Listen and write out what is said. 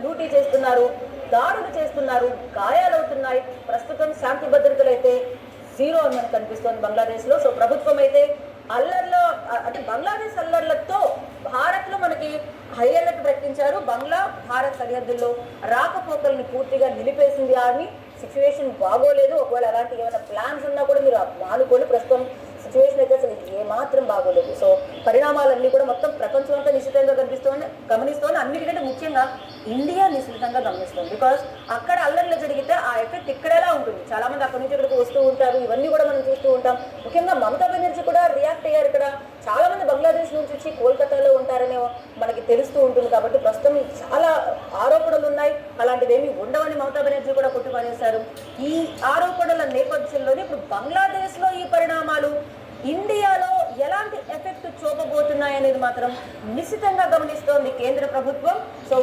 లూటీ చేస్తున్నారు, దాడులు చేస్తున్నారు, గాయాలవుతున్నాయి. ప్రస్తుతం శాంతి భద్రతలు అయితే జీరో అని మనకు కనిపిస్తోంది బంగ్లాదేశ్లో. సో ప్రభుత్వం అయితే అల్లర్లో అంటే బంగ్లాదేశ్ అల్లర్లతో భారత్లో మనకి హై అలర్ట్ ప్రకటించారు. భారత్ సరిహద్దుల్లో రాకపోకల్ని పూర్తిగా నిలిపేసింది ఆర్మీ. సిచ్యువేషన్ బాగోలేదు. ఒకవేళ అలాంటి ఏమైనా ప్లాన్స్ ఉన్నా కూడా మీరు మానుకోండి. ప్రస్తుతం సిచ్యువేషన్ అయితే అసలు ఏమాత్రం బాగోలేదు. సో పరిణామాలన్నీ కూడా మొత్తం ప్రపంచం అంతా నిశ్చితంగా గమనిస్తోంది. అన్నిటికంటే ముఖ్యంగా ఇండియా నిశ్చితంగా గమనిస్తుంది. బికాస్ అక్కడ అల్లర్లు జరిగితే ఆ ఎఫెక్ట్ ఇక్కడ ఎలా ఉంటుంది. చాలా మంది అక్కడి నుంచి ఇక్కడికి వస్తూ ఉంటారు. ఇవన్నీ కూడా మనం చూస్తూ ఉంటాం. ముఖ్యంగా మమతా బెనర్జీ కూడా రియాక్ట్ అయ్యారు. ఇక్కడ చాలా మంది బంగ్లాదేశ్ నుంచి వచ్చి కోల్కతాలో ఉంటారని మనకి తెలుస్తూ ఉంటుంది. కాబట్టి ప్రస్తుతం చాలా ఆరోపణలు ఉన్నాయి. అలాంటివేమీ ఉండవని మమతా బెనర్జీ కూడా కొట్టిపారేశారు. ఈ ఆరోపణల నేపథ్యంలోనే ఇప్పుడు బంగ్లాదేశ్లో ఈ పరిణామాలు ఇండియాలో ఎలాంటి ఎఫెక్ట్ చూపబోతున్నాయనేది మాత్రం నిశ్చితంగా గమనిస్తోంది కేంద్ర ప్రభుత్వం. సో